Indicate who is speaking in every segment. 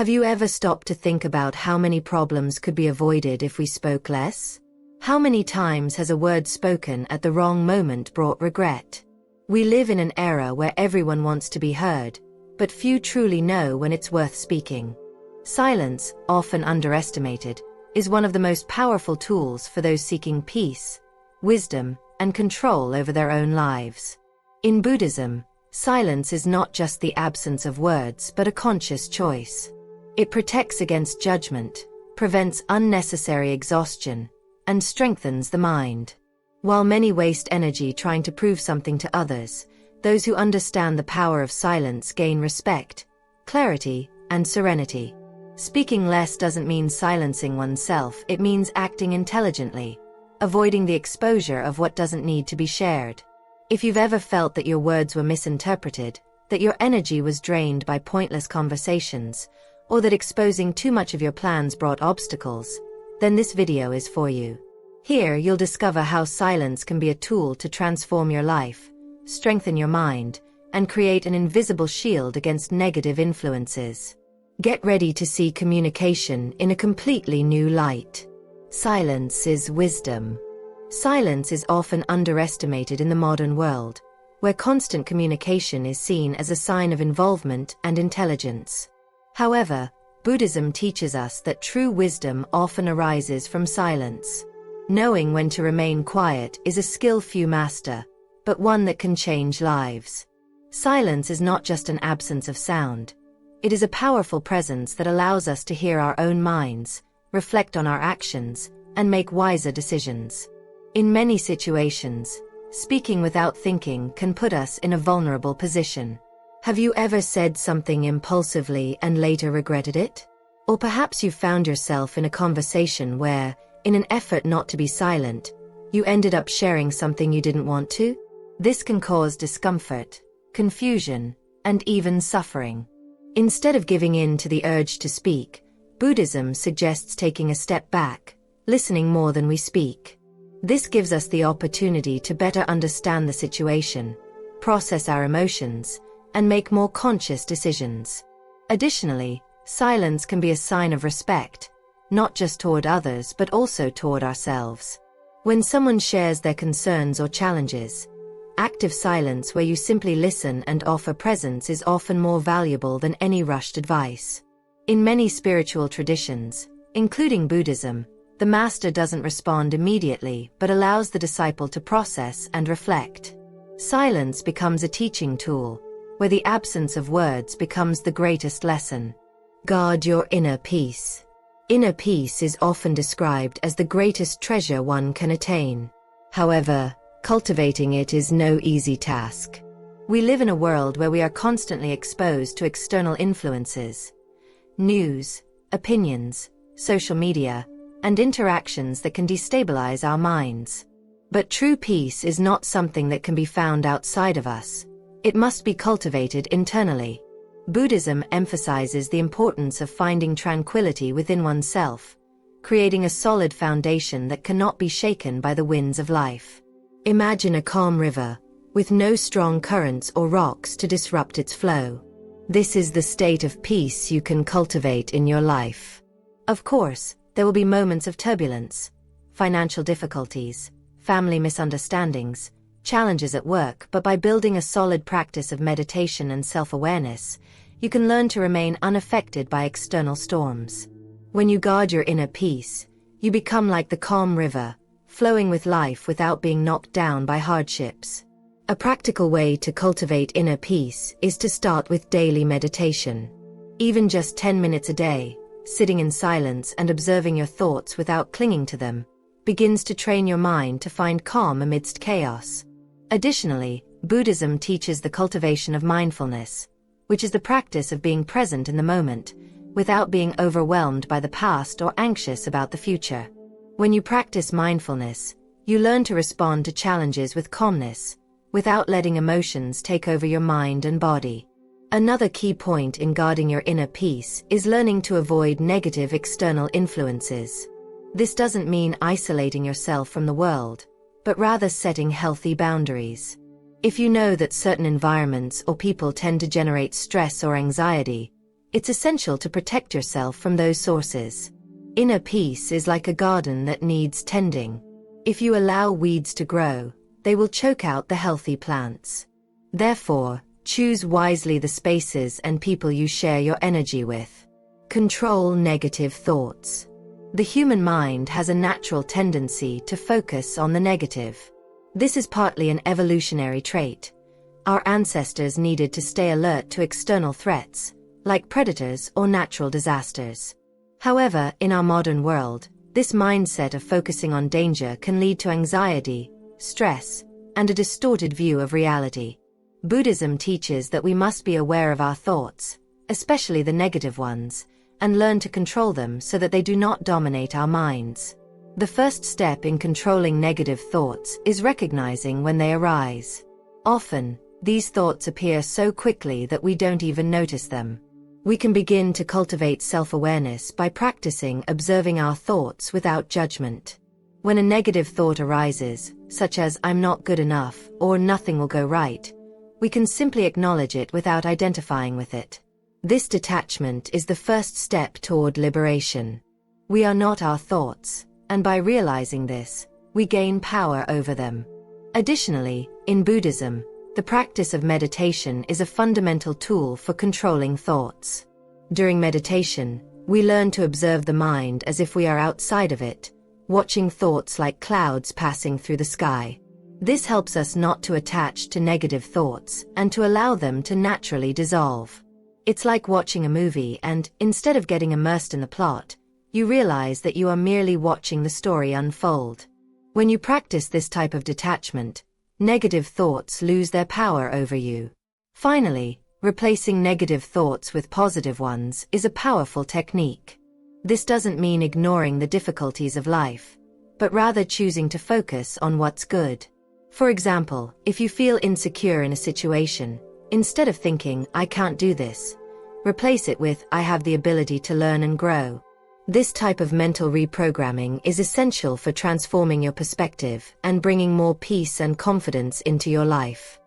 Speaker 1: Have you ever stopped to think about how many problems could be avoided if we spoke less? How many times has a word spoken at the wrong moment brought regret? We live in an era where everyone wants to be heard, but few truly know when it's worth speaking. Silence, often underestimated, is one of the most powerful tools for those seeking peace, wisdom, and control over their own lives. In Buddhism, silence is not just the absence of words but a conscious choice. It protects against judgment, prevents unnecessary exhaustion, and strengthens the mind. While many waste energy trying to prove something to others, those who understand the power of silence gain respect, clarity, and serenity. Speaking less doesn't mean silencing oneself, it means acting intelligently, avoiding the exposure of what doesn't need to be shared. If you've ever felt that your words were misinterpreted, that your energy was drained by pointless conversations, or that exposing too much of your plans brought obstacles, then this video is for you. Here you'll discover how silence can be a tool to transform your life, strengthen your mind, and create an invisible shield against negative influences. Get ready to see communication in a completely new light. Silence is wisdom. Silence is often underestimated in the modern world, where constant communication is seen as a sign of involvement and intelligence. However, Buddhism teaches us that true wisdom often arises from silence. Knowing when to remain quiet is a skill few master, but one that can change lives. Silence is not just an absence of sound. It is a powerful presence that allows us to hear our own minds, reflect on our actions, and make wiser decisions. In many situations, speaking without thinking can put us in a vulnerable position. Have you ever said something impulsively and later regretted it? Or perhaps you found yourself in a conversation where, in an effort not to be silent, you ended up sharing something you didn't want to? This can cause discomfort, confusion, and even suffering. Instead of giving in to the urge to speak, Buddhism suggests taking a step back, listening more than we speak. This gives us the opportunity to better understand the situation, process our emotions, and make more conscious decisions. Additionally, silence can be a sign of respect, not just toward others but also toward ourselves. When someone shares their concerns or challenges, active silence where you simply listen and offer presence is often more valuable than any rushed advice. In many spiritual traditions, including Buddhism, the master doesn't respond immediately but allows the disciple to process and reflect. Silence becomes a teaching tool, where the absence of words becomes the greatest lesson. Guard your inner peace. Inner peace is often described as the greatest treasure one can attain. However, cultivating it is no easy task. We live in a world where we are constantly exposed to external influences, news, opinions, social media, and interactions that can destabilize our minds. But true peace is not something that can be found outside of us. It must be cultivated internally. Buddhism emphasizes the importance of finding tranquility within oneself, creating a solid foundation that cannot be shaken by the winds of life. Imagine a calm river, with no strong currents or rocks to disrupt its flow. This is the state of peace you can cultivate in your life. Of course, there will be moments of turbulence, financial difficulties, family misunderstandings, challenges at work, but by building a solid practice of meditation and self-awareness, you can learn to remain unaffected by external storms. When you guard your inner peace, you become like the calm river, flowing with life without being knocked down by hardships. A practical way to cultivate inner peace is to start with daily meditation. Even just 10 minutes a day, sitting in silence and observing your thoughts without clinging to them, begins to train your mind to find calm amidst chaos. Additionally, Buddhism teaches the cultivation of mindfulness, which is the practice of being present in the moment, without being overwhelmed by the past or anxious about the future. When you practice mindfulness, you learn to respond to challenges with calmness, without letting emotions take over your mind and body. Another key point in guarding your inner peace is learning to avoid negative external influences. This doesn't mean isolating yourself from the world, but rather setting healthy boundaries. If you know that certain environments or people tend to generate stress or anxiety, It's essential to protect yourself from those sources. Inner peace is like a garden that needs tending. If you allow weeds to grow, they will choke out the healthy plants. Therefore, choose wisely the spaces and people you share your energy with. Control negative thoughts. The human mind has a natural tendency to focus on the negative. This is partly an evolutionary trait. Our ancestors needed to stay alert to external threats, like predators or natural disasters. However, in our modern world, this mindset of focusing on danger can lead to anxiety, stress, and a distorted view of reality. Buddhism teaches that we must be aware of our thoughts, especially the negative ones, and learn to control them so that they do not dominate our minds. The first step in controlling negative thoughts is recognizing when they arise. Often, these thoughts appear so quickly that we don't even notice them. We can begin to cultivate self-awareness by practicing observing our thoughts without judgment. When a negative thought arises, such as "I'm not good enough" or "nothing will go right," we can simply acknowledge it without identifying with it. This detachment is the first step toward liberation. We are not our thoughts, and by realizing this, we gain power over them. Additionally, in Buddhism, the practice of meditation is a fundamental tool for controlling thoughts. During meditation, we learn to observe the mind as if we are outside of it, watching thoughts like clouds passing through the sky. This helps us not to attach to negative thoughts and to allow them to naturally dissolve. It's like watching a movie and, instead of getting immersed in the plot, you realize that you are merely watching the story unfold. When you practice this type of detachment, negative thoughts lose their power over you. Finally, replacing negative thoughts with positive ones is a powerful technique. This doesn't mean ignoring the difficulties of life, but rather choosing to focus on what's good. For example, if you feel insecure in a situation, instead of thinking, "I can't do this," replace it with, "I have the ability to learn and grow." This type of mental reprogramming is essential for transforming your perspective and bringing more peace and confidence into your life.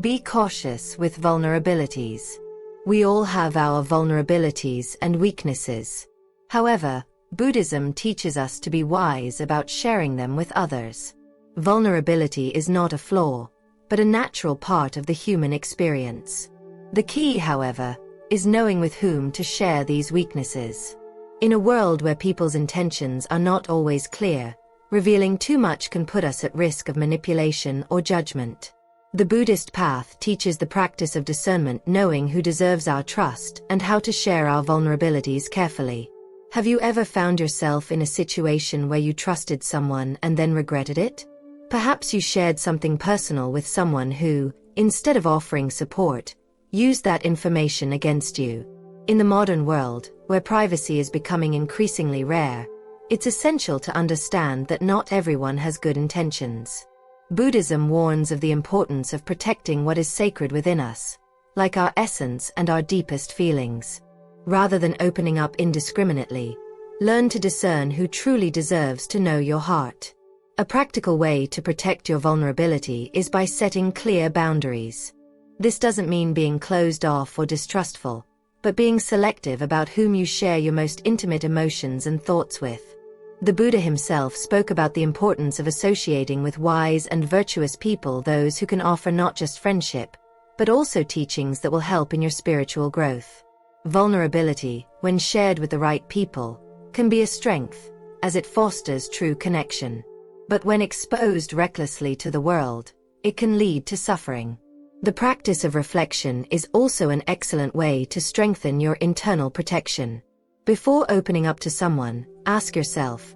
Speaker 1: Be cautious with vulnerabilities. We all have our vulnerabilities and weaknesses. However, Buddhism teaches us to be wise about sharing them with others. Vulnerability is not a flaw, but a natural part of the human experience. The key, however, is knowing with whom to share these weaknesses. In a world where people's intentions are not always clear, revealing too much can put us at risk of manipulation or judgment. The Buddhist path teaches the practice of discernment, knowing who deserves our trust and how to share our vulnerabilities carefully. Have you ever found yourself in a situation where you trusted someone and then regretted it? Perhaps you shared something personal with someone who, instead of offering support, used that information against you. In the modern world, where privacy is becoming increasingly rare, it's essential to understand that not everyone has good intentions. Buddhism warns of the importance of protecting what is sacred within us, like our essence and our deepest feelings. Rather than opening up indiscriminately, learn to discern who truly deserves to know your heart. A practical way to protect your vulnerability is by setting clear boundaries. This doesn't mean being closed off or distrustful, but being selective about whom you share your most intimate emotions and thoughts with. The Buddha himself spoke about the importance of associating with wise and virtuous people, those who can offer not just friendship, but also teachings that will help in your spiritual growth. Vulnerability, when shared with the right people, can be a strength, as it fosters true connection. But when exposed recklessly to the world, it can lead to suffering. The practice of reflection is also an excellent way to strengthen your internal protection. Before opening up to someone, ask yourself,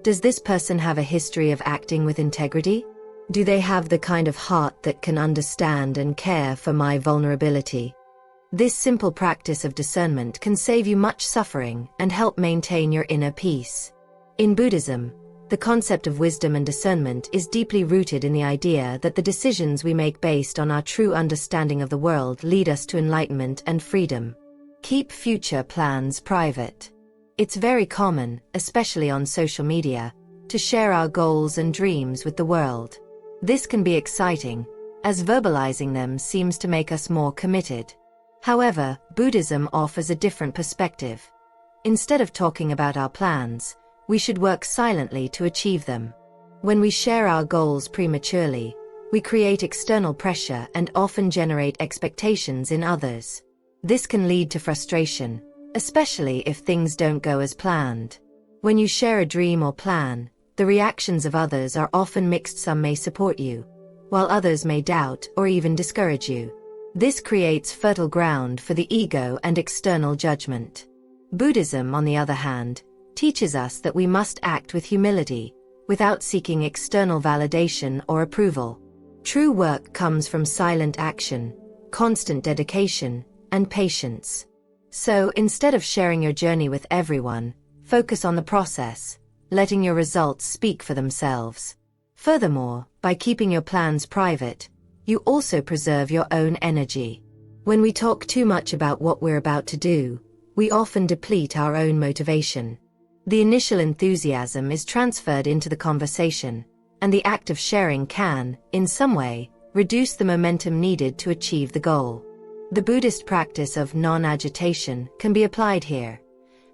Speaker 1: does this person have a history of acting with integrity? Do they have the kind of heart that can understand and care for my vulnerability? This simple practice of discernment can save you much suffering and help maintain your inner peace. In Buddhism, the concept of wisdom and discernment is deeply rooted in the idea that the decisions we make based on our true understanding of the world lead us to enlightenment and freedom. Keep future plans private. It's very common, especially on social media, to share our goals and dreams with the world. This can be exciting, as verbalizing them seems to make us more committed. However, Buddhism offers a different perspective. Instead of talking about our plans, we should work silently to achieve them. When we share our goals prematurely, we create external pressure and often generate expectations in others. This can lead to frustration, especially if things don't go as planned. When you share a dream or plan, the reactions of others are often mixed. Some may support you, while others may doubt or even discourage you. This creates fertile ground for the ego and external judgment. Buddhism, on the other hand, teaches us that we must act with humility, without seeking external validation or approval. True work comes from silent action, constant dedication, and patience. So, instead of sharing your journey with everyone, focus on the process, letting your results speak for themselves. Furthermore, by keeping your plans private, you also preserve your own energy. When we talk too much about what we're about to do, we often deplete our own motivation. The initial enthusiasm is transferred into the conversation, and the act of sharing can, in some way, reduce the momentum needed to achieve the goal. The Buddhist practice of non-agitation can be applied here,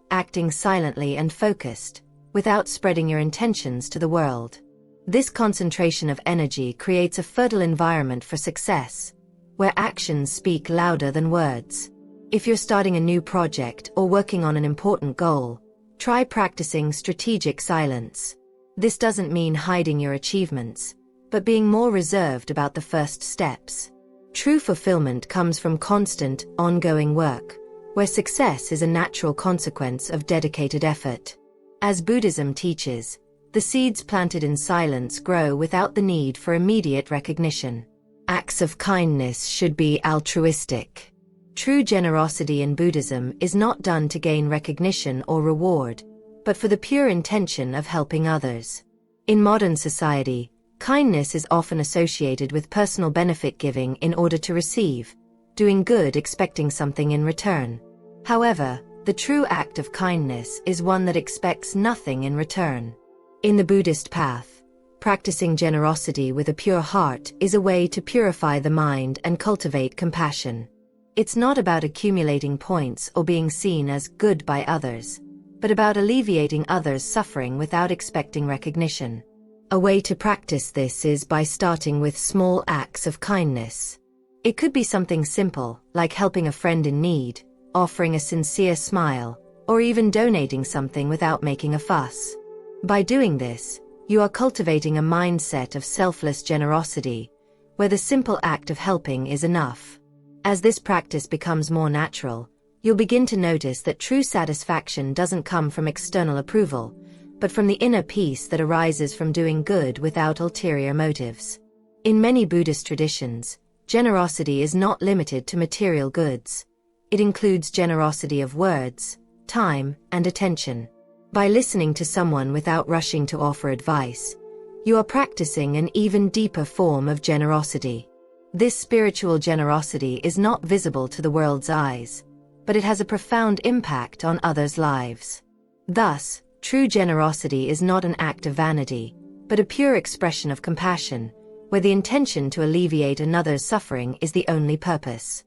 Speaker 1: acting silently and focused, without spreading your intentions to the world. This concentration of energy creates a fertile environment for success, where actions speak louder than words. If you're starting a new project or working on an important goal, try practicing strategic silence. This doesn't mean hiding your achievements, but being more reserved about the first steps. True fulfillment comes from constant, ongoing work, where success is a natural consequence of dedicated effort. As Buddhism teaches, the seeds planted in silence grow without the need for immediate recognition. Acts of kindness should be altruistic. True generosity in Buddhism is not done to gain recognition or reward, but for the pure intention of helping others. In modern society, kindness is often associated with personal benefit giving in order to receive, doing good expecting something in return. However, the true act of kindness is one that expects nothing in return. In the Buddhist path, practicing generosity with a pure heart is a way to purify the mind and cultivate compassion. It's not about accumulating points or being seen as good by others, but about alleviating others' suffering without expecting recognition. A way to practice this is by starting with small acts of kindness. It could be something simple, like helping a friend in need, offering a sincere smile, or even donating something without making a fuss. By doing this, you are cultivating a mindset of selfless generosity, where the simple act of helping is enough. As this practice becomes more natural, you'll begin to notice that true satisfaction doesn't come from external approval, but from the inner peace that arises from doing good without ulterior motives. In many Buddhist traditions, generosity is not limited to material goods. It includes generosity of words, time, and attention. By listening to someone without rushing to offer advice, you are practicing an even deeper form of generosity. This spiritual generosity is not visible to the world's eyes, but it has a profound impact on others' lives. Thus, true generosity is not an act of vanity, but a pure expression of compassion, where the intention to alleviate another's suffering is the only purpose.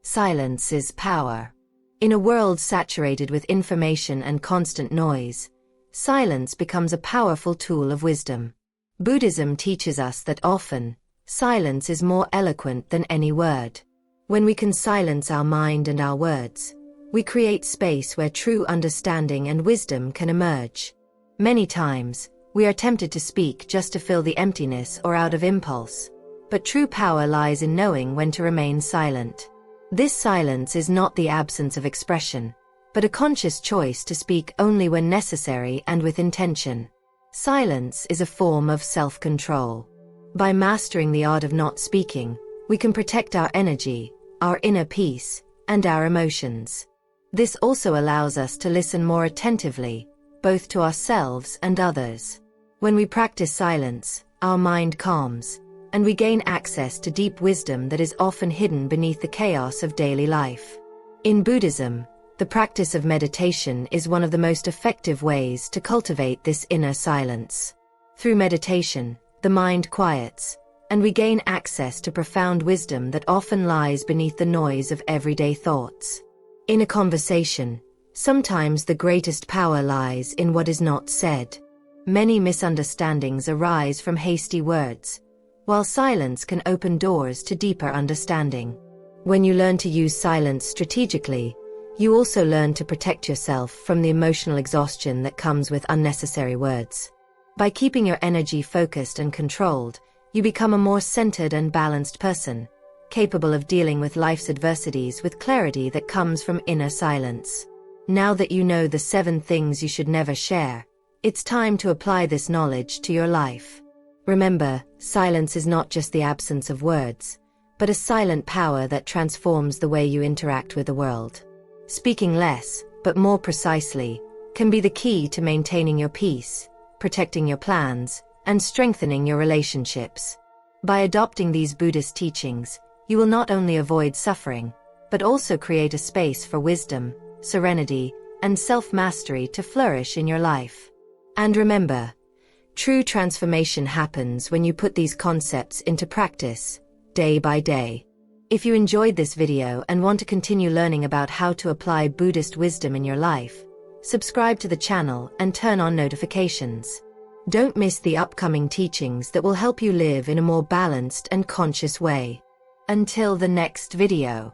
Speaker 1: Silence is power. In a world saturated with information and constant noise, silence becomes a powerful tool of wisdom. Buddhism teaches us that often, silence is more eloquent than any word. When we can silence our mind and our words, we create space where true understanding and wisdom can emerge. Many times, we are tempted to speak just to fill the emptiness or out of impulse, but true power lies in knowing when to remain silent. This silence is not the absence of expression, but a conscious choice to speak only when necessary and with intention. Silence is a form of self-control. By mastering the art of not speaking, we can protect our energy, our inner peace, and our emotions. This also allows us to listen more attentively, both to ourselves and others. When we practice silence, our mind calms, and we gain access to deep wisdom that is often hidden beneath the chaos of daily life. In Buddhism, the practice of meditation is one of the most effective ways to cultivate this inner silence. Through meditation, the mind quiets, and we gain access to profound wisdom that often lies beneath the noise of everyday thoughts. In a conversation, sometimes the greatest power lies in what is not said. Many misunderstandings arise from hasty words, while silence can open doors to deeper understanding. When you learn to use silence strategically, you also learn to protect yourself from the emotional exhaustion that comes with unnecessary words. By keeping your energy focused and controlled, you become a more centered and balanced person, capable of dealing with life's adversities with clarity that comes from inner silence. Now that you know the 7 things you should never share, it's time to apply this knowledge to your life. Remember, silence is not just the absence of words, but a silent power that transforms the way you interact with the world. Speaking less, but more precisely, can be the key to maintaining your peace, protecting your plans, and strengthening your relationships. By adopting these Buddhist teachings, you will not only avoid suffering, but also create a space for wisdom, serenity, and self-mastery to flourish in your life. And remember, true transformation happens when you put these concepts into practice, day by day. If you enjoyed this video and want to continue learning about how to apply Buddhist wisdom in your life, subscribe to the channel and turn on notifications. Don't miss the upcoming teachings that will help you live in a more balanced and conscious way. Until the next video.